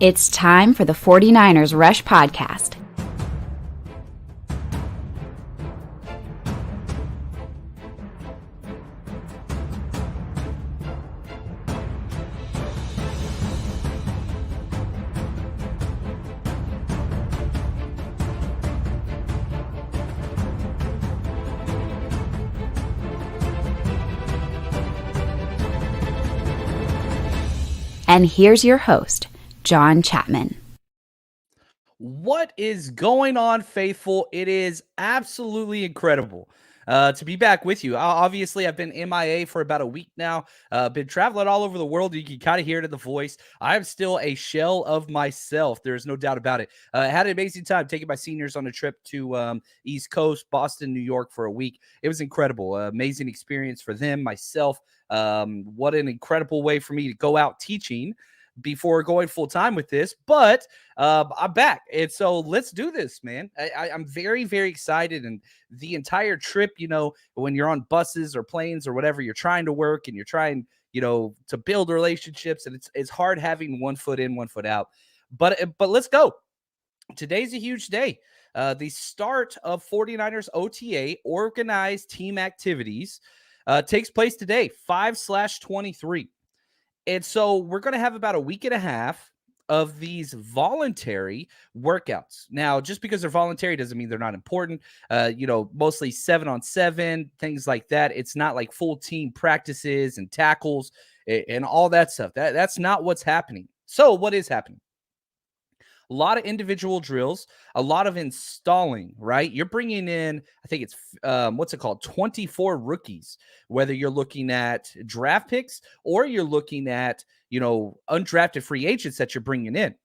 It's time for the 49ers Rush Podcast. And here's your host, John Chapman. What is going on, faithful? It is absolutely incredible to be back with you. Obviously, I've been MIA for about a week now. Been traveling all over the world. You can kind of hear it in the voice. I am still a shell of myself. There's no doubt about it. Had an amazing time taking my seniors on a trip to East Coast, Boston, New York for a week. It was incredible. Amazing experience for them, myself. What an incredible way for me to go out teaching before going full time with this, but I'm back. And so let's do this, man. I'm very, very excited. And the entire trip, you know, when you're on buses or planes or whatever, you're trying to work and you're trying, you know, to build relationships, and it's hard having one foot in, one foot out. But let's go. Today's a huge day. The start of 49ers OTA, organized team activities, takes place today, 5/23. And so we're going to have about a week and a half of these voluntary workouts. Now, just because they're voluntary doesn't mean they're not important. Mostly 7-on-7, things like that. It's not like full team practices and tackles and all that stuff. That's not what's happening. So what is happening? A lot of individual drills, a lot of installing, right? You're bringing in, I think it's, 24 rookies, whether you're looking at draft picks or you're looking at, undrafted free agents that you're bringing in.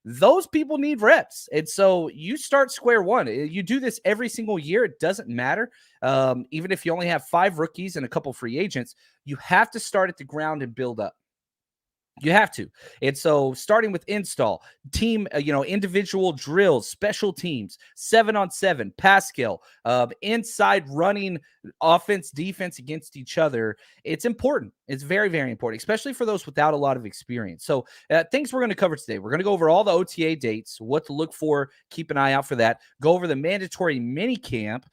Those people need reps. And so you start square one. You do this every single year. It doesn't matter. Even if you only have 5 rookies and a couple free agents, you have to start at the ground and build up. You have to. And so starting with install, team, individual drills, special teams, 7-on-7, Pascal, inside running offense, defense against each other. It's important. It's very, very important, especially for those without a lot of experience. So things we're going to cover today. We're going to go over all the OTA dates, what to look for, keep an eye out for that, go over the mandatory mini camp,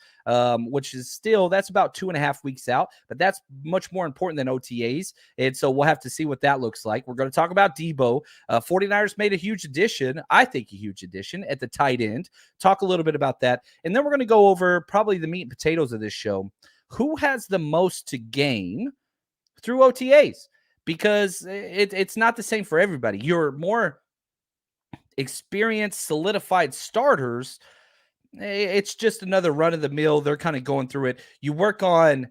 which is still, that's about 2.5 weeks out, but that's much more important than OTAs. And so we'll have to see what that looks like. We're going to talk about Deebo. 49ers made a huge addition, I think a huge addition at the tight end. Talk a little bit about that. And then we're going to go over probably the meat and potatoes of this show. Who has the most to gain through OTAs? Because it's not the same for everybody. Your more experienced, solidified starters, it's just another run of the mill. They're kind of going through it. You work on,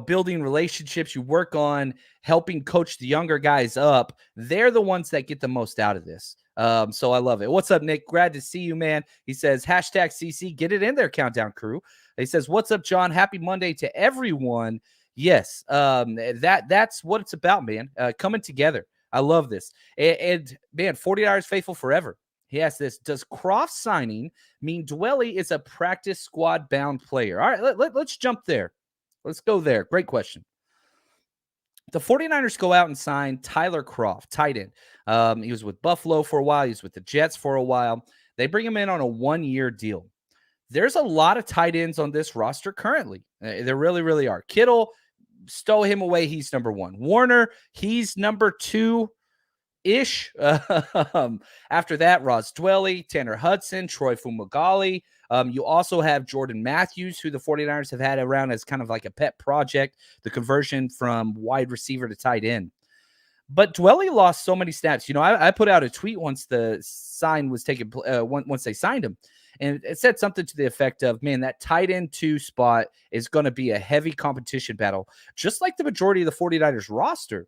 building relationships. You work on helping coach the younger guys up. They're the ones that get the most out of this. So I love it. What's up, Nick? Glad to see you, man. He says, #CC, get it in there, Countdown Crew. He says, what's up, John? Happy Monday to everyone. Yes, that's what it's about, man. Coming together. I love this. And man, 49ers faithful forever. He asked this: does Croft signing mean Dwelly is a practice squad bound player? All right, let's jump there. Let's go there. Great question. The 49ers go out and sign Tyler Croft, tight end. He was with Buffalo for a while. He was with the Jets for a while. They bring him in on a 1-year deal. There's a lot of tight ends on this roster currently. There really, really are. Kittle, stow him away. He's number 1. Warner, he's number 2-ish. After that, Ross Dwelly, Tanner Hudson, Troy Fumagalli. You also have Jordan Matthews, who the 49ers have had around as kind of like a pet project, the conversion from wide receiver to tight end. But Dwelly lost so many snaps. I put out a tweet once the sign was taken, once they signed him. And it said something to the effect of, man, that tight end 2 spot is going to be a heavy competition battle, just like the majority of the 49ers roster.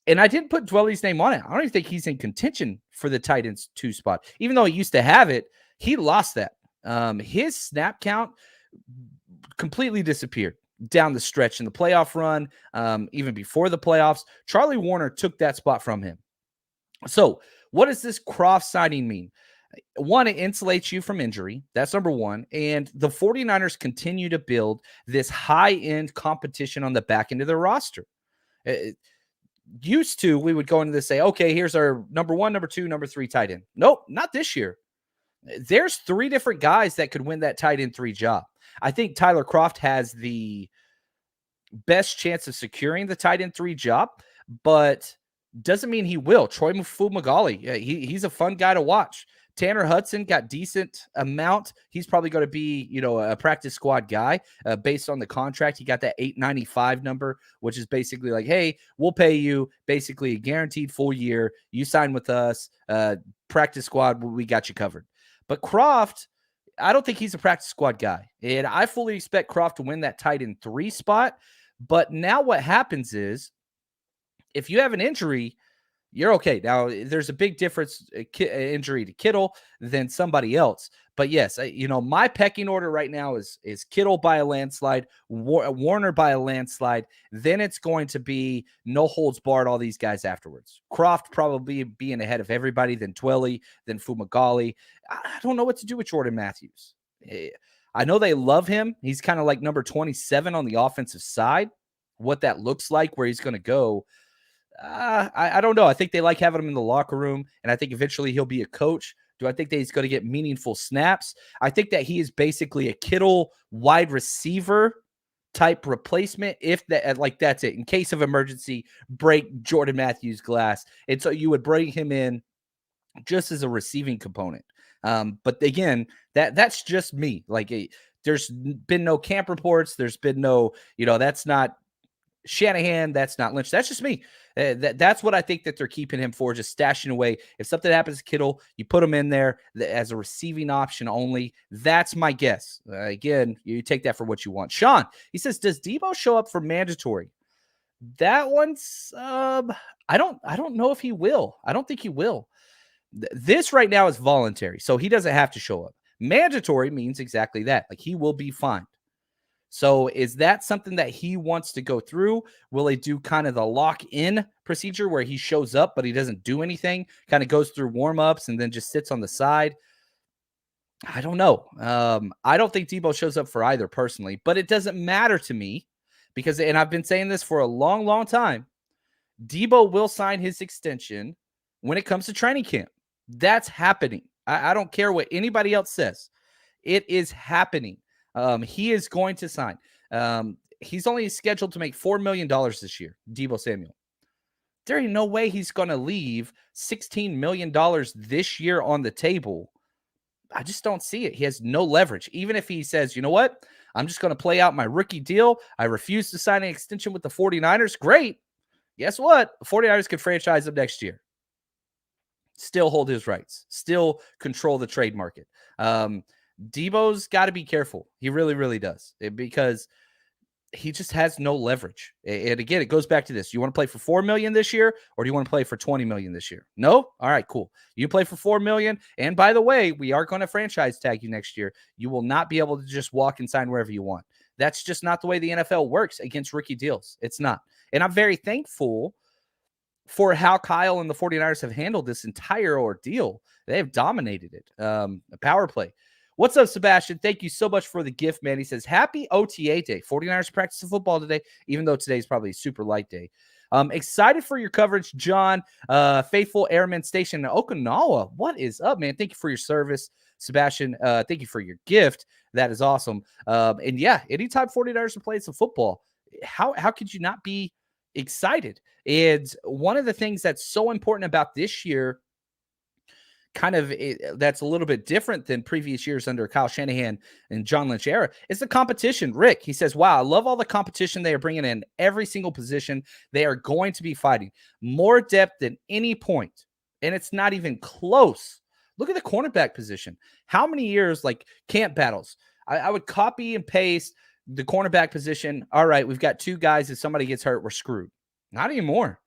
And I didn't put Dwelly's name on it. I don't even think he's in contention for the tight end 2 spot. Even though he used to have it, he lost that. His snap count completely disappeared down the stretch in the playoff run, even before the playoffs. Charlie Warner took that spot from him. So what does this Croft signing mean? One, it insulates you from injury. That's number one. And the 49ers continue to build this high-end competition on the back end of their roster. used to, we would go into this, say, okay, here's our number 1, number 2, number 3 tight end. Nope, not this year. There's 3 different guys that could win that tight end 3 job. I think Tyler Kroft has the best chance of securing the tight end 3 job, but doesn't mean he will. Troy Fumagalli, he's a fun guy to watch. Tanner Hudson got decent amount. He's probably going to be, a practice squad guy based on the contract. He got that $895 number, which is basically like, hey, we'll pay you basically a guaranteed full year. You sign with us, practice squad, we got you covered. But Kroft, I don't think he's a practice squad guy. And I fully expect Kroft to win that tight end 3 spot. But now what happens is, if you have an injury, you're okay. Now, there's a big difference, injury to Kittle than somebody else. But yes, my pecking order right now is Kittle by a landslide, Warner by a landslide. Then it's going to be no holds barred, all these guys afterwards. Kroft probably being ahead of everybody, then Twelly, then Fumagalli. I don't know what to do with Jordan Matthews. I know they love him. He's kind of like number 27 on the offensive side. What that looks like, where he's going to go, I don't know. I think they like having him in the locker room, and I think eventually he'll be a coach. Do I think that he's going to get meaningful snaps? I think that he is basically a Kittle wide receiver type replacement. If that, like, that's it. In case of emergency, break Jordan Matthews' glass. And so you would bring him in just as a receiving component. But again, that's just me. Like, there's been no camp reports. There's been no, that's not Shanahan, that's not Lynch. That's just me. That's what I think that they're keeping him for, just stashing away. If something happens to Kittle, you put him in there as a receiving option only. That's my guess. Again, you take that for what you want. Sean, he says, does Deebo show up for mandatory? That one's I don't know if he will. I don't think he will. This right now is voluntary, so he doesn't have to show up. Mandatory means exactly that. Like, he will be fined. So is that something that he wants to go through? Will they do kind of the lock-in procedure where he shows up, but he doesn't do anything, kind of goes through warm-ups and then just sits on the side? I don't know. I don't think Deebo shows up for either personally, but it doesn't matter to me because, and I've been saying this for a long, long time, Deebo will sign his extension when it comes to training camp. That's happening. I don't care what anybody else says. It is happening. He is going to sign. He's only scheduled to make $4 million this year, Deebo Samuel. There ain't no way he's going to leave $16 million this year on the table. I just don't see it. He has no leverage. Even if he says, you know what, I'm just going to play out my rookie deal. I refuse to sign an extension with the 49ers. Great. Guess what? The 49ers can franchise him next year. Still hold his rights. Still control the trade market. Deebo's got to be careful. He really, really does, because he just has no leverage. And again, it goes back to this. You want to play for $4 million this year, or do you want to play for $20 million this year? No? All right, cool. You play for $4 million. And by the way, we are going to franchise tag you next year. You will not be able to just walk and sign wherever you want. That's just not the way the NFL works against rookie deals. It's not. And I'm very thankful for how Kyle and the 49ers have handled this entire ordeal. They have dominated it. A power play. What's up, Sebastian? Thank you so much for the gift, man. He says, happy OTA day. 49ers practicing football today, even though today's probably a super light day. Excited for your coverage, John. Faithful Airman Station in Okinawa. What is up, man? Thank you for your service, Sebastian. Thank you for your gift. That is awesome. And yeah, anytime 49ers are playing some football, how could you not be excited? And one of the things that's so important about this year, that's a little bit different than previous years under Kyle Shanahan and John Lynch era, is the competition. Rick, he says, wow, I love all the competition they are bringing in every single position. They are going to be fighting more depth than any point, and it's not even close. Look at the cornerback position. How many years, like, camp battles? I would copy and paste the cornerback position. All right, we've got 2 guys. If somebody gets hurt, we're screwed. Not anymore.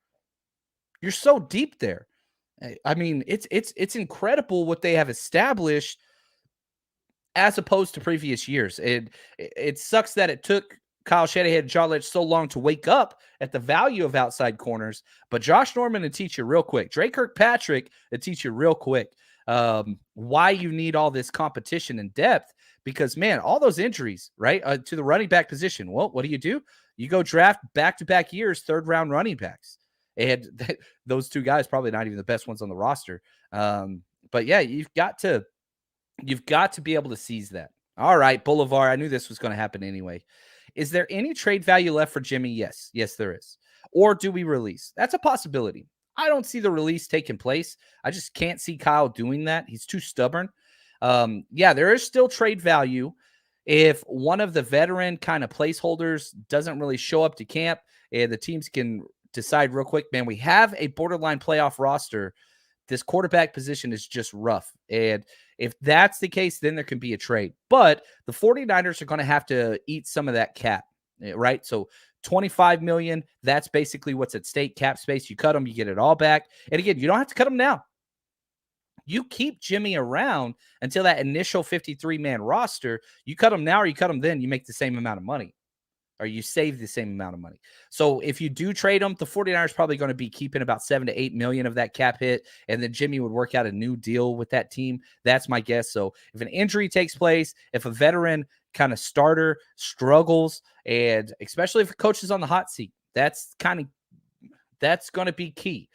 You're so deep there. I mean, it's incredible what they have established as opposed to previous years. It sucks that it took Kyle Shanahan and John Lynch so long to wake up at the value of outside corners, but Josh Norman will teach you real quick. Drake Kirkpatrick will teach you real quick why you need all this competition and depth, because, man, all those injuries, right, to the running back position. Well, what do? You go draft back-to-back years, 3rd-round running backs. And those two guys probably not even the best ones on the roster. But yeah, you've got to be able to seize that. All right, Boulevard. I knew this was going to happen anyway. Is there any trade value left for Jimmy? Yes. Yes, there is. Or do we release? That's a possibility. I don't see the release taking place. I just can't see Kyle doing that. He's too stubborn. Yeah, there is still trade value. If one of the veteran kind of placeholders doesn't really show up to camp and the teams can decide real quick, man, we have a borderline playoff roster. This quarterback position is just rough. And if that's the case, then there can be a trade. But the 49ers are going to have to eat some of that cap, right? So $25 million, that's basically what's at stake, cap space. You cut them, you get it all back. And again, you don't have to cut them now. You keep Jimmy around until that initial 53-man roster. You cut him now or you cut him then, you make the same amount of money. Or you save the same amount of money. So if you do trade them, the 49ers probably going to be keeping about $7 to $8 million of that cap hit, and then Jimmy would work out a new deal with that team. That's my guess. So if an injury takes place, if a veteran kind of starter struggles, and especially if a coach is on the hot seat, that's going to be key.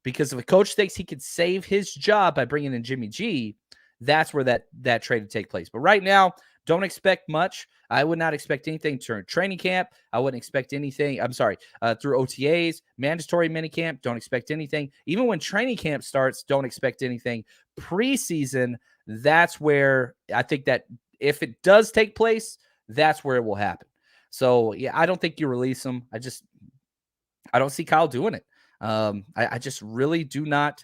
Because if a coach thinks he could save his job by bringing in Jimmy G, that's where that trade would take place. But right now, don't expect much. I would not expect anything during training camp. I wouldn't expect anything. I'm sorry, through OTAs, mandatory minicamp, don't expect anything. Even when training camp starts, don't expect anything. Preseason, that's where I think that if it does take place, that's where it will happen. So, yeah, I don't think you release them. I don't see Kyle doing it. I just really do not.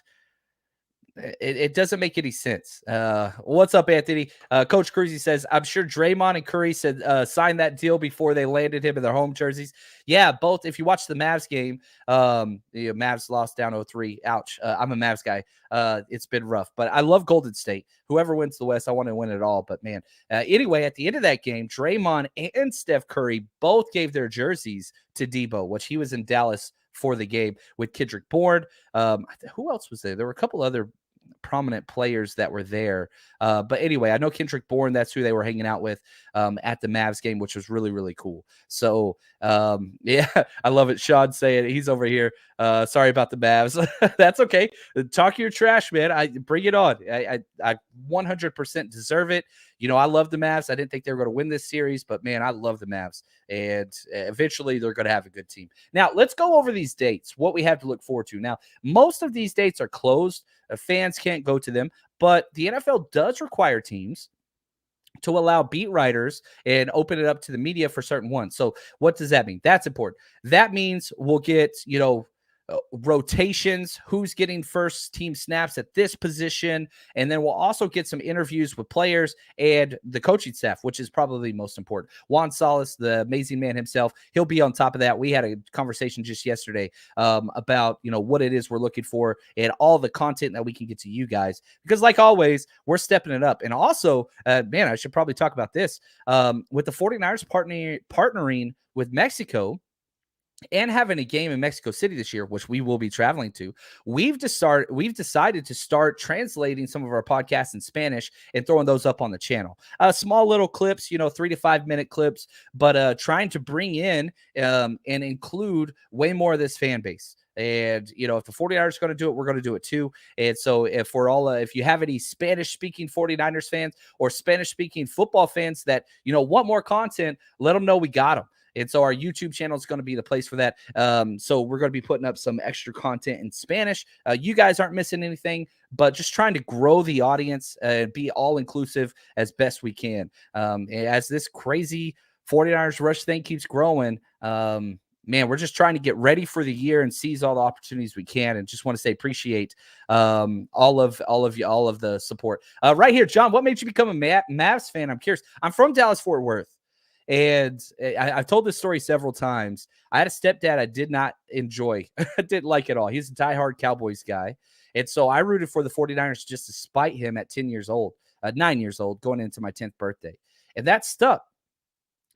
It doesn't make any sense. What's up, Anthony? Coach Cruzy says, I'm sure Draymond and Curry said sign that deal before they landed him in their home jerseys. Yeah, both. If you watch the Mavs game, the Mavs lost down 0-3. Ouch. I'm a Mavs guy. It's been rough, but I love Golden State. Whoever wins the West, I want to win it all. But man, anyway, at the end of that game, Draymond and Steph Curry both gave their jerseys to Deebo, which he was in Dallas for the game with Kendrick Bourne. Who else was there? There were a couple other prominent players that were there. But anyway, I know Kendrick Bourne, that's who they were hanging out with at the Mavs game, which was really, really cool. So, yeah, I love it. Sean saying he's over here. Sorry about the Mavs. That's okay. Talk your trash, man. I bring it on. I 100% deserve it. You know, I love the Mavs. I didn't think they were going to win this series, but man, I love the Mavs. And eventually they're going to have a good team. Now, let's go over these dates, what we have to look forward to. Now, most of these dates are closed. Fans can't go to them, but the NFL does require teams to allow beat writers and open it up to the media for certain ones. So what does that mean? That's important. That means we'll get, rotations, who's getting first team snaps at this position. And then we'll also get some interviews with players and the coaching staff, which is probably most important. Juan Salas, the amazing man himself, he'll be on top of that. We had a conversation just yesterday about, what it is we're looking for and all the content that we can get to you guys, because like always, we're stepping it up. And also, man, I should probably talk about this with the 49ers partnering with Mexico and having a game in Mexico City this year, which we will be traveling to. We've decided to start translating some of our podcasts in Spanish and throwing those up on the channel. Small little clips, 3 to 5 minute clips, but trying to bring in and include way more of this fan base. And, if the 49ers are going to do it, we're going to do it too. And so if you have any Spanish speaking 49ers fans or Spanish speaking football fans that, want more content, let them know we got them. And so our YouTube channel is going to be the place for that. So we're going to be putting up some extra content in Spanish. You guys aren't missing anything, but just trying to grow the audience and be all inclusive as best we can. As this crazy 49ers rush thing keeps growing, man, we're just trying to get ready for the year and seize all the opportunities we can. And just want to say appreciate all of the support. Right here, John, what made you become a Mavs fan? I'm curious. I'm from Dallas-Fort Worth. And I've told this story several times. I had a stepdad I did not enjoy. I didn't like at all. He's a diehard Cowboys guy. And so I rooted for the 49ers just to spite him at 9 years old, going into my 10th birthday. And that stuck.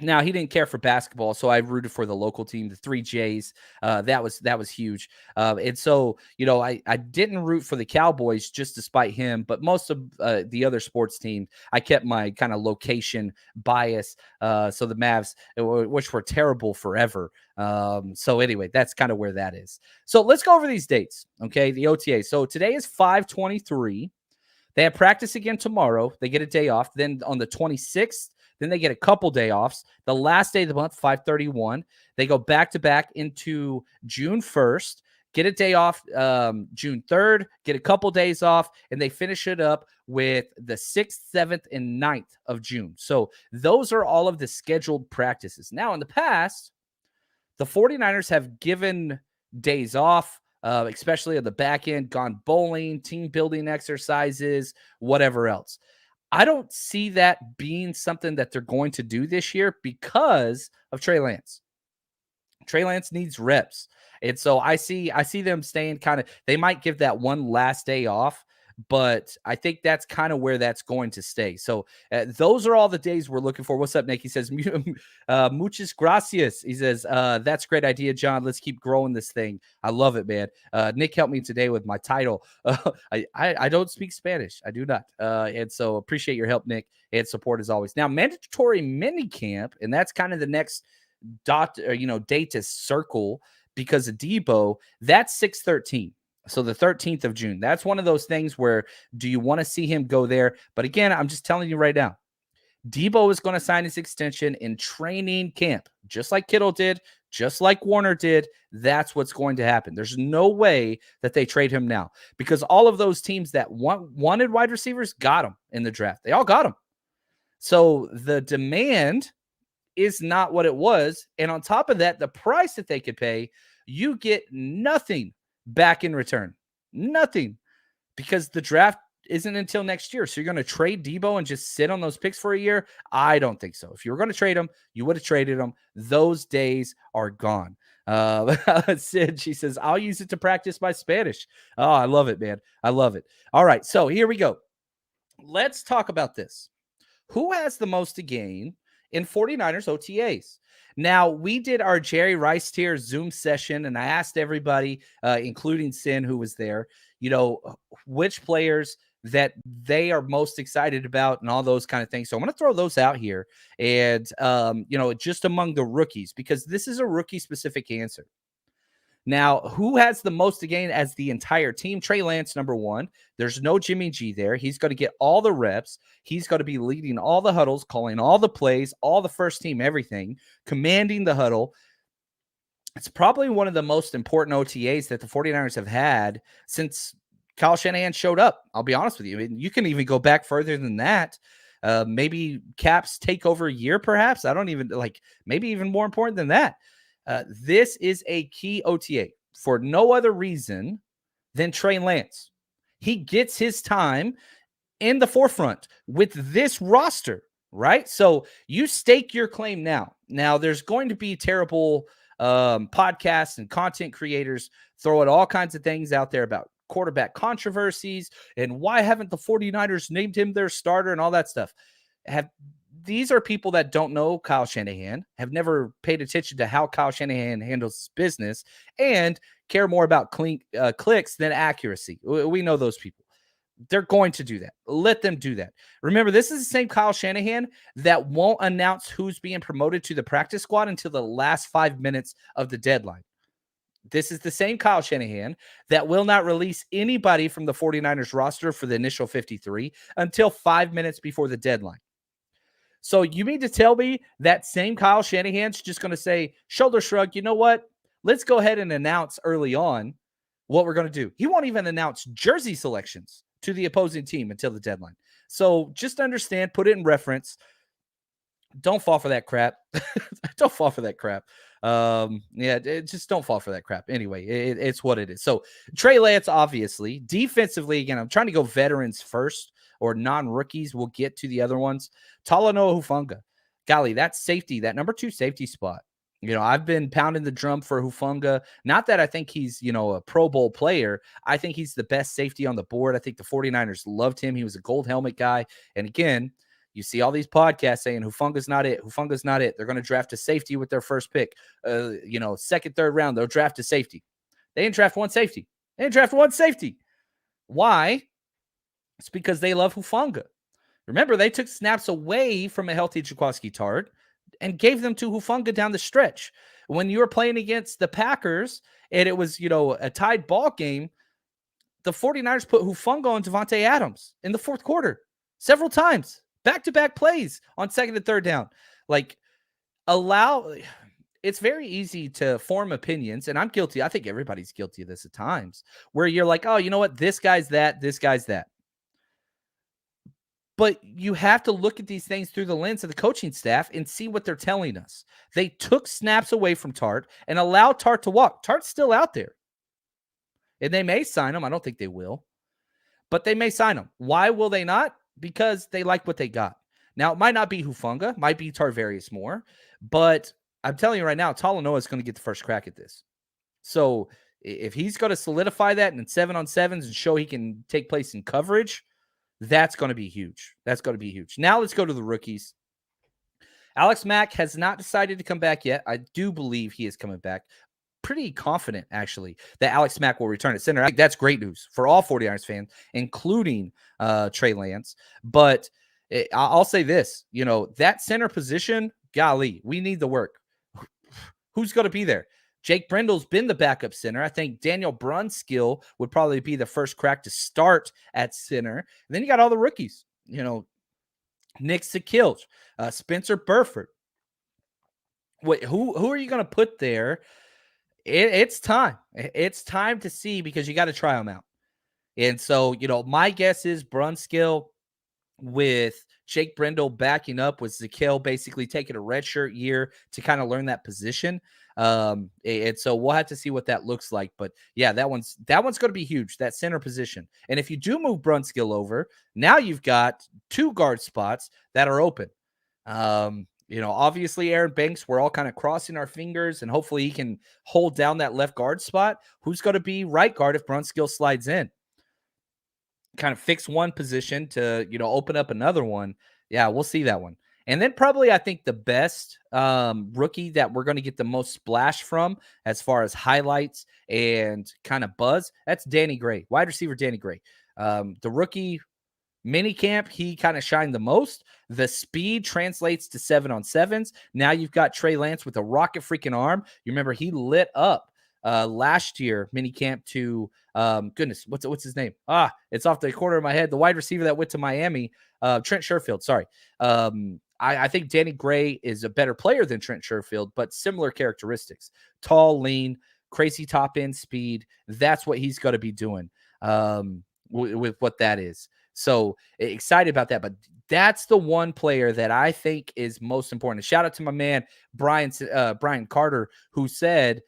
Now, he didn't care for basketball, so I rooted for the local team, the 3Js. That was huge. And so, I didn't root for the Cowboys just despite him, but most of the other sports teams, I kept my kind of location bias. So the Mavs, which were terrible forever. So anyway, that's kind of where that is. So let's go over these dates, okay? The OTA. So today is 5/23. They have practice again tomorrow. They get a day off. Then on the 26th, then they get a couple day offs. The last day of the month, 5/31, they go back to back into June 1st, get a day off June 3rd, get a couple days off, and they finish it up with the 6th, 7th, and 9th of June. So those are all of the scheduled practices. Now, in the past, the 49ers have given days off, especially on the back end, gone bowling, team building exercises, whatever else. I don't see that being something that they're going to do this year because of Trey Lance. Trey Lance needs reps. And so I see them staying kind of, they might give that one last day off, but I think that's kind of where that's going to stay. So those are all the days we're looking for. What's up, Nick? He says, muchas gracias. He says, that's a great idea, John. Let's keep growing this thing. I love it, man. Nick helped me today with my title. I don't speak Spanish. I do not. And so appreciate your help, Nick, and support as always. Now, mandatory mini camp, and that's kind of the next date to circle because of Deebo, that's 6/13. So the 13th of June. That's one of those things where do you want to see him go there? But again, I'm just telling you right now, Deebo is going to sign his extension in training camp, just like Kittle did, just like Warner did. That's what's going to happen. There's no way that they trade him now because all of those teams that wanted wide receivers got them in the draft. They all got them. So the demand is not what it was. And on top of that, the price that they could pay, you get nothing back in return. Nothing. Because the draft isn't until next year. So you're going to trade Deebo and just sit on those picks for a year? I don't think so. If you were going to trade him, you would have traded him. Those days are gone. Sid, she says, I'll use it to practice my Spanish. Oh, I love it, man. I love it. All right. So here we go. Let's talk about this. Who has the most to gain in 49ers OTAs? Now, we did our Jerry Rice tier Zoom session, and I asked everybody, including Sin, who was there, which players that they are most excited about and all those kind of things. So I'm going to throw those out here and, just among the rookies, because this is a rookie-specific answer. Now, who has the most to gain as the entire team? Trey Lance, number one. There's no Jimmy G there. He's going to get all the reps. He's going to be leading all the huddles, calling all the plays, all the first team, everything, commanding the huddle. It's probably one of the most important OTAs that the 49ers have had since Kyle Shanahan showed up. I'll be honest with you. I mean, you can even go back further than that. Maybe Cap's takeover year, perhaps. I don't even maybe even more important than that. This is a key OTA for no other reason than Trey Lance. He gets his time in the forefront with this roster, right? So you stake your claim now. Now, there's going to be terrible podcasts and content creators throwing all kinds of things out there about quarterback controversies and why haven't the 49ers named him their starter and all that stuff. These are people that don't know Kyle Shanahan, have never paid attention to how Kyle Shanahan handles his business, and care more about clicks than accuracy. We know those people. They're going to do that. Let them do that. Remember, this is the same Kyle Shanahan that won't announce who's being promoted to the practice squad until the last 5 minutes of the deadline. This is the same Kyle Shanahan that will not release anybody from the 49ers roster for the initial 53 until 5 minutes before the deadline. So you mean to tell me that same Kyle Shanahan's just going to say, shoulder shrug, you know what? Let's go ahead and announce early on what we're going to do. He won't even announce jersey selections to the opposing team until the deadline. So just understand, put it in reference. Don't fall for that crap. Don't fall for that crap. Just don't fall for that crap. Anyway, it's what it is. So Trey Lance, obviously, defensively, again, I'm trying to go veterans first or non-rookies. We'll get to the other ones. Talanoa Hufanga. Golly, that safety, that number 2 safety spot. I've been pounding the drum for Hufanga. Not that I think he's, a Pro Bowl player. I think he's the best safety on the board. I think the 49ers loved him. He was a gold helmet guy. And again, You see all these podcasts saying Hufanga's not it. Hufanga's not it. They're going to draft a safety with their first pick. Second, third round, they'll draft a safety. They didn't draft one safety. Why? It's because they love Hufanga. Remember, they took snaps away from a healthy Jaquiski Tartt and gave them to Hufanga down the stretch. When you were playing against the Packers and it was, a tied ball game, the 49ers put Hufanga on Devontae Adams in the fourth quarter several times, back-to-back plays on second and third down. It's very easy to form opinions, and I'm guilty. I think everybody's guilty of this at times, where you're like, oh, you know what? This guy's that, this guy's that. But you have to look at these things through the lens of the coaching staff and see what they're telling us. They took snaps away from Tartt and allowed Tartt to walk. Tartt's still out there. And they may sign him. I don't think they will. But they may sign him. Why will they not? Because they like what they got. Now, it might not be Hufanga. Might be Tarvarius Moore. But I'm telling you right now, Talanoa is going to get the first crack at this. So if he's going to solidify that in 7-on-7s and show he can take place in coverage, that's going to be huge. Now let's go to the rookies. Alex Mack has not decided to come back yet. I do believe he is coming back. Pretty confident, actually, that Alex Mack will return at center. I think that's great news for all 49ers fans, including Trey Lance. But I'll say this, that center position, golly, we need the work. Who's going to be there? Jake Brendel's been the backup center. I think Daniel Brunskill would probably be the first crack to start at center. And then you got all the rookies, Nick Sakilch, Spencer Burford. Who are you going to put there? It's time. It's time to see, because you got to try them out. And so, my guess is Brunskill with Jake Brendel backing up, with Zakil basically taking a redshirt year to kind of learn that position. And so we'll have to see what that looks like. But yeah, that one's going to be huge, that center position. And if you do move Brunskill over, now you've got two guard spots that are open. Obviously Aaron Banks, we're all kind of crossing our fingers, and hopefully he can hold down that left guard spot. Who's going to be right guard if Brunskill slides in? Kind of fix one position to, open up another one. Yeah, we'll see that one. And then probably I think the best rookie that we're going to get the most splash from as far as highlights and kind of buzz, that's Danny Gray, wide receiver Danny Gray. The rookie mini camp, he kind of shined the most. The speed translates to 7-on-7s. Now you've got Trey Lance with a rocket freaking arm. You remember he lit up last year mini camp to goodness, what's his name? It's off the corner of my head. The wide receiver that went to Miami, Trent Sherfield. Sorry. I think Danny Gray is a better player than Trent Sherfield, but similar characteristics. Tall, lean, crazy top end speed. That's what he's going to be doing with what that is. So excited about that. But that's the one player that I think is most important. A shout out to my man, Brian Carter, who said,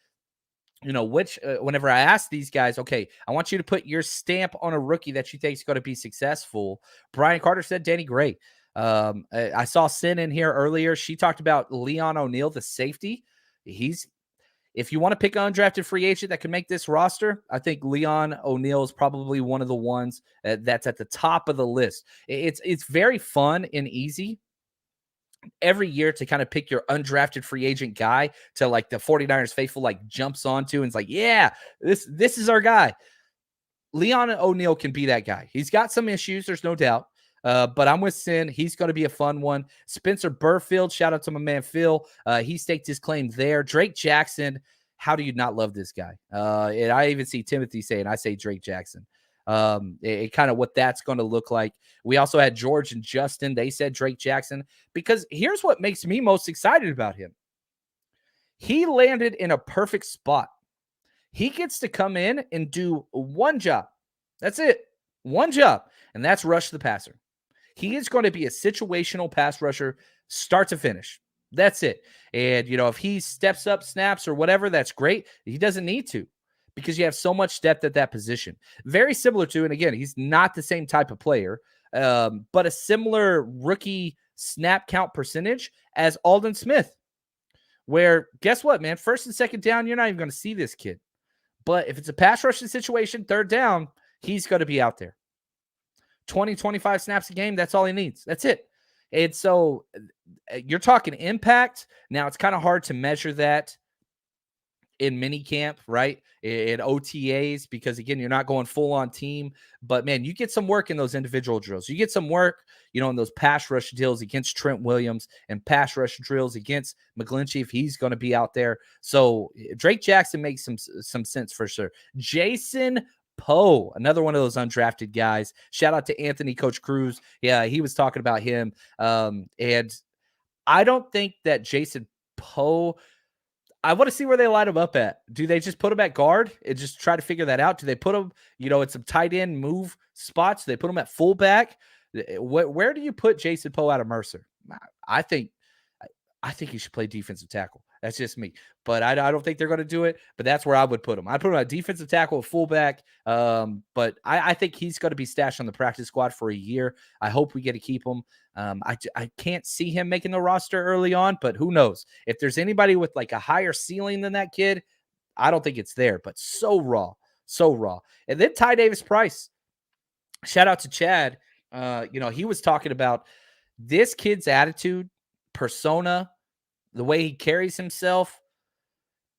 whenever I ask these guys, okay, I want you to put your stamp on a rookie that you think is going to be successful. Brian Carter said Danny Gray. I saw Sin in here earlier. She talked about Leon O'Neal, the safety. If you want to pick an undrafted free agent that can make this roster, I think Leon O'Neal is probably one of the ones that's at the top of the list. It's very fun and easy every year to kind of pick your undrafted free agent guy to like the 49ers faithful jumps onto and it's like, yeah, this is our guy. Leon O'Neal can be that guy. He's got some issues, there's no doubt. But I'm with Sin. He's going to be a fun one. Spencer Burfield, shout out to my man Phil. He staked his claim there. Drake Jackson, how do you not love this guy? And I even see Timothy saying, I say Drake Jackson. Kind of what that's going to look like. We also had George and Justin. They said Drake Jackson, because here's what makes me most excited about him. He landed in a perfect spot. He gets to come in and do one job. That's it. One job. And that's rush the passer. He is going to be a situational pass rusher, start to finish. That's it. And, if he steps up snaps or whatever, that's great. He doesn't need to, because you have so much depth at that position. Very similar to, and again, he's not the same type of player, but a similar rookie snap count percentage as Aldon Smith, where guess what, man? First and second down, you're not even going to see this kid. But if it's a pass rushing situation, third down, he's going to be out there. 20, 25 snaps a game, that's all he needs. That's it. And so you're talking impact. Now, it's kind of hard to measure that in mini camp, right? In OTAs, because again, you're not going full on team, but man, you get some work in those individual drills. You get some work, in those pass rush drills against Trent Williams and pass rush drills against McGlinchey if he's going to be out there. So Drake Jackson makes some sense for sure. Jason Poe, another one of those undrafted guys. Shout out to Anthony Coach Cruz. Yeah, he was talking about him. And I don't think that Jason Poe, I want to see where they line him up at. Do they just put him at guard and just try to figure that out? Do they put him, at some tight end move spots? Do they put him at fullback? Where do you put Jason Poe out of Mercer? I think he should play defensive tackle. That's just me. But I don't think they're going to do it. But that's where I would put him. I'd put him at defensive tackle, fullback. But I think he's going to be stashed on the practice squad for a year. I hope we get to keep him. I can't see him making the roster early on, but who knows? If there's anybody with like a higher ceiling than that kid, I don't think it's there. But so raw. And then Ty Davis Price. Shout out to Chad. He was talking about this kid's attitude, persona, the way he carries himself.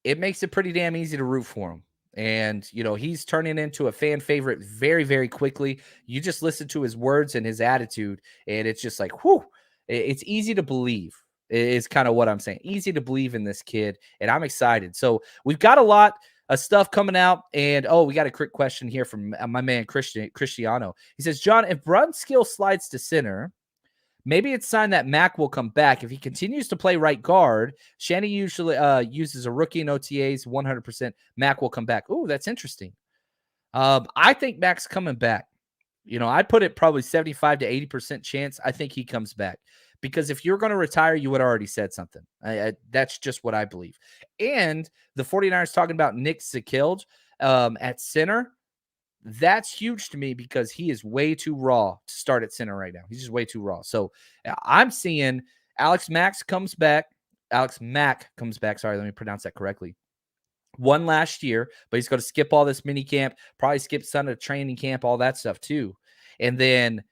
It makes it pretty damn easy to root for him. And, he's turning into a fan favorite very, very quickly. You just listen to his words and his attitude, and it's just like, whew, it's easy to believe is kind of what I'm saying. Easy to believe in this kid, and I'm excited. So we've got a lot of stuff coming out, and, we got a quick question here from my man Cristiano. He says, John, if Brunskill slides to center, maybe it's a sign that Mack will come back. If he continues to play right guard, Shanny usually uses a rookie in OTAs, 100%. Mack will come back. Oh, that's interesting. I think Mack's coming back. I'd put it probably 75 to 80% chance. I think he comes back. Because if you're going to retire, you would have already said something. That's just what I believe. And the 49ers talking about Nick Sakilj at center. That's huge to me because he is way too raw to start at center right now. He's just way too raw. So I'm seeing Alex Mack comes back. Sorry, let me pronounce that correctly. One last year, but he's going to skip all this mini camp, probably skip Sunday training camp, all that stuff too. And then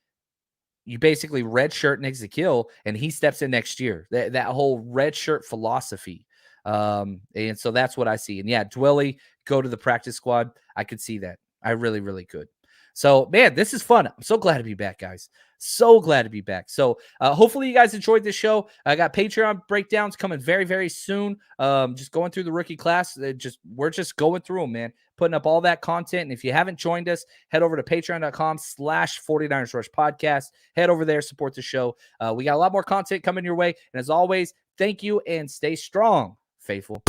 you basically red shirt Nick Zakil, and he steps in next year. That whole red shirt philosophy. And so that's what I see. And yeah, Dwelly, go to the practice squad. I could see that. I really, really could. So, man, this is fun. I'm so glad to be back, guys. So glad to be back. So, hopefully you guys enjoyed this show. I got Patreon breakdowns coming very, very soon. Just going through the rookie class. We're just going through them, man. Putting up all that content. And if you haven't joined us, head over to patreon.com/49ers Rush Podcast. Head over there, support the show. We got a lot more content coming your way. And as always, thank you and stay strong, faithful.